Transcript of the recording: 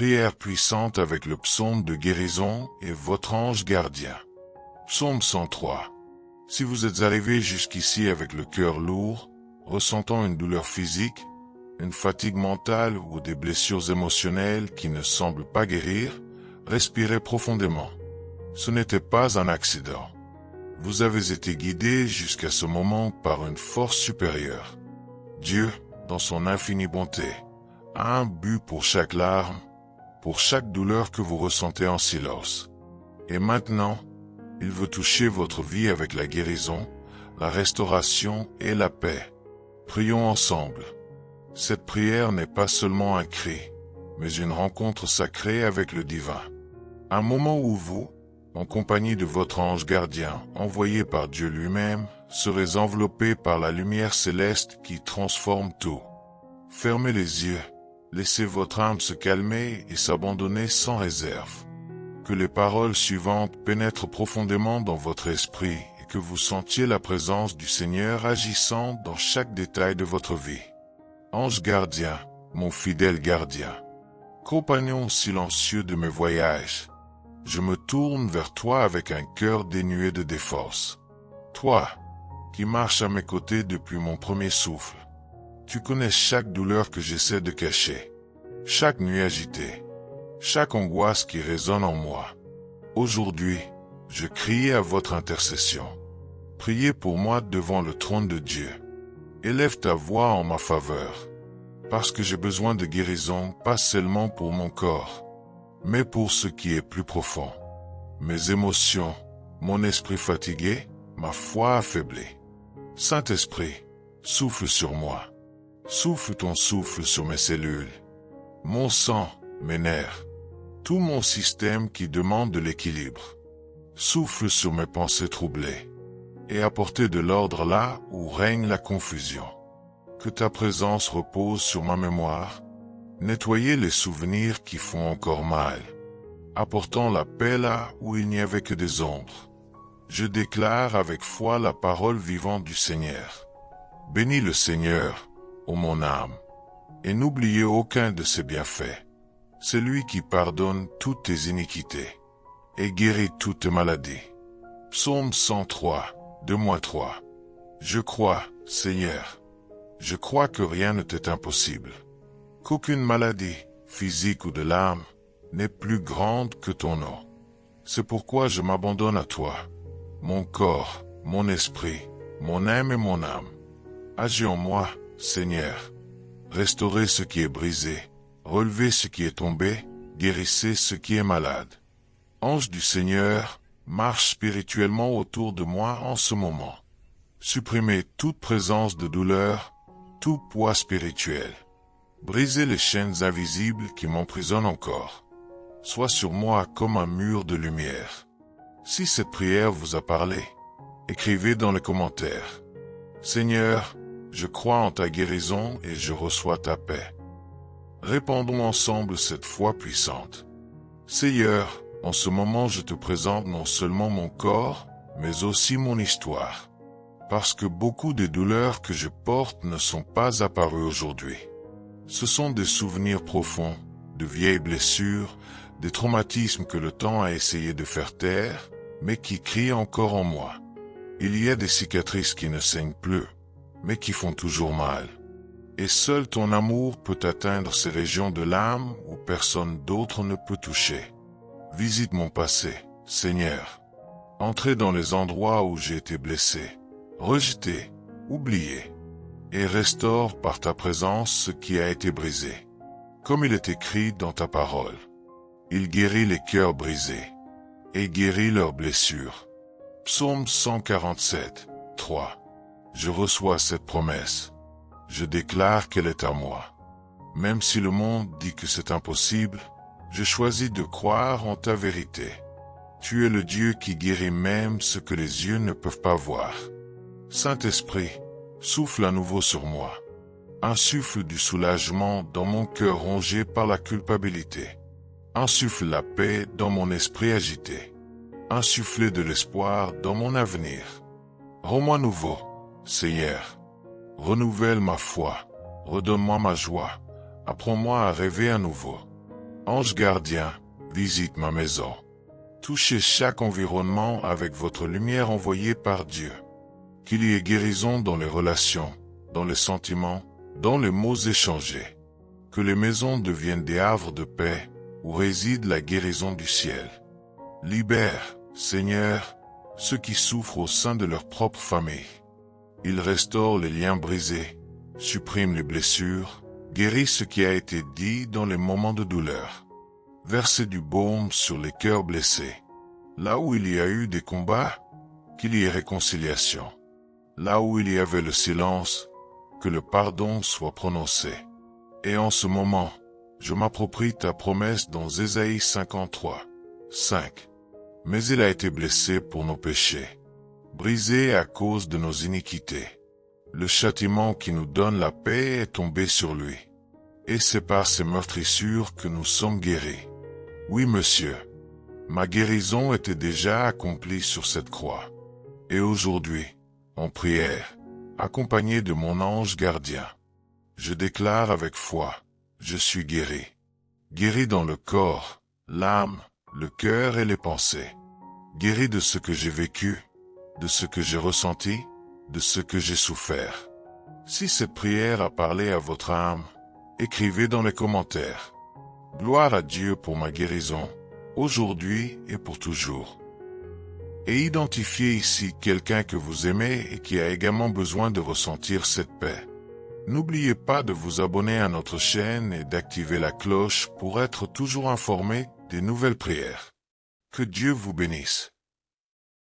Prière puissante avec le psaume de guérison et votre ange gardien. Psaume 103. Si vous êtes arrivé jusqu'ici avec le cœur lourd, ressentant une douleur physique, une fatigue mentale ou des blessures émotionnelles qui ne semblent pas guérir, respirez profondément. Ce n'était pas un accident. Vous avez été guidé jusqu'à ce moment par une force supérieure. Dieu, dans son infinie bonté, a un but pour chaque larme, pour chaque douleur que vous ressentez en silence. Et maintenant, il veut toucher votre vie avec la guérison, la restauration et la paix. Prions ensemble. Cette prière n'est pas seulement un cri, mais une rencontre sacrée avec le divin. Un moment où vous, en compagnie de votre ange gardien, envoyé par Dieu lui-même, serez enveloppé par la lumière céleste qui transforme tout. Fermez les yeux, laissez votre âme se calmer et s'abandonner sans réserve. Que les paroles suivantes pénètrent profondément dans votre esprit et que vous sentiez la présence du Seigneur agissant dans chaque détail de votre vie. Ange gardien, mon fidèle gardien, compagnon silencieux de mes voyages, je me tourne vers toi avec un cœur dénué de défense. Toi, qui marches à mes côtés depuis mon premier souffle, tu connais chaque douleur que j'essaie de cacher, chaque nuit agitée, chaque angoisse qui résonne en moi. Aujourd'hui, je crie à votre intercession. Priez pour moi devant le trône de Dieu. Élève ta voix en ma faveur, parce que j'ai besoin de guérison, pas seulement pour mon corps, mais pour ce qui est plus profond. Mes émotions, mon esprit fatigué, ma foi affaiblie. Saint-Esprit, souffle sur moi. Souffle ton souffle sur mes cellules, mon sang, mes nerfs, tout mon système qui demande de l'équilibre. Souffle sur mes pensées troublées et apportez de l'ordre là où règne la confusion. Que ta présence repose sur ma mémoire, nettoyez les souvenirs qui font encore mal, apportant la paix là où il n'y avait que des ombres. Je déclare avec foi la parole vivante du Seigneur. Bénis le Seigneur, ô mon âme, et n'oubliez aucun de ses bienfaits. C'est lui qui pardonne toutes tes iniquités et guérit toutes tes maladies. Psaume 103, 2-3. Je crois, Seigneur, je crois que rien ne t'est impossible, qu'aucune maladie, physique ou de l'âme, n'est plus grande que ton nom. C'est pourquoi je m'abandonne à toi, mon corps, mon esprit, mon âme et mon âme. Agis en moi, Seigneur. Restaurez ce qui est brisé, relevez ce qui est tombé, guérissez ce qui est malade. Ange du Seigneur, marche spirituellement autour de moi en ce moment. Supprimez toute présence de douleur, tout poids spirituel. Brisez les chaînes invisibles qui m'emprisonnent encore. Sois sur moi comme un mur de lumière. Si cette prière vous a parlé, écrivez dans les commentaires. Seigneur, je crois en ta guérison et je reçois ta paix. Répandons ensemble cette foi puissante. Seigneur, en ce moment je te présente non seulement mon corps, mais aussi mon histoire. Parce que beaucoup des douleurs que je porte ne sont pas apparues aujourd'hui. Ce sont des souvenirs profonds, de vieilles blessures, des traumatismes que le temps a essayé de faire taire, mais qui crient encore en moi. Il y a des cicatrices qui ne saignent plus, mais qui font toujours mal. Et seul ton amour peut atteindre ces régions de l'âme où personne d'autre ne peut toucher. Visite mon passé, Seigneur. Entrez dans les endroits où j'ai été blessé, rejeté, oublié, et restaure par ta présence ce qui a été brisé. Comme il est écrit dans ta parole, il guérit les cœurs brisés, et guérit leurs blessures. Psaume 147, 3. Je reçois cette promesse. Je déclare qu'elle est à moi. Même si le monde dit que c'est impossible, je choisis de croire en ta vérité. Tu es le Dieu qui guérit même ce que les yeux ne peuvent pas voir. Saint-Esprit, souffle à nouveau sur moi. Insuffle du soulagement dans mon cœur rongé par la culpabilité. Insuffle la paix dans mon esprit agité. Insuffle de l'espoir dans mon avenir. Rends-moi nouveau, Seigneur. Renouvelle ma foi, redonne-moi ma joie, apprends-moi à rêver à nouveau. Ange gardien, visite ma maison. Touchez chaque environnement avec votre lumière envoyée par Dieu. Qu'il y ait guérison dans les relations, dans les sentiments, dans les mots échangés. Que les maisons deviennent des havres de paix, où réside la guérison du ciel. Libère, Seigneur, ceux qui souffrent au sein de leur propre famille. Il restaure les liens brisés, supprime les blessures, guérit ce qui a été dit dans les moments de douleur. Versez du baume sur les cœurs blessés. Là où il y a eu des combats, qu'il y ait réconciliation. Là où il y avait le silence, que le pardon soit prononcé. Et en ce moment, je m'approprie ta promesse dans Ésaïe 53, 5. Mais il a été blessé pour nos péchés, brisé à cause de nos iniquités. Le châtiment qui nous donne la paix est tombé sur lui. Et c'est par ses meurtrissures que nous sommes guéris. Oui, monsieur, ma guérison était déjà accomplie sur cette croix. Et aujourd'hui, en prière, accompagné de mon ange gardien, je déclare avec foi, je suis guéri. Guéri dans le corps, l'âme, le cœur et les pensées. Guéri de ce que j'ai vécu, de ce que j'ai ressenti, de ce que j'ai souffert. Si cette prière a parlé à votre âme, écrivez dans les commentaires. Gloire à Dieu pour ma guérison, aujourd'hui et pour toujours. Et identifiez ici quelqu'un que vous aimez et qui a également besoin de ressentir cette paix. N'oubliez pas de vous abonner à notre chaîne et d'activer la cloche pour être toujours informé des nouvelles prières. Que Dieu vous bénisse.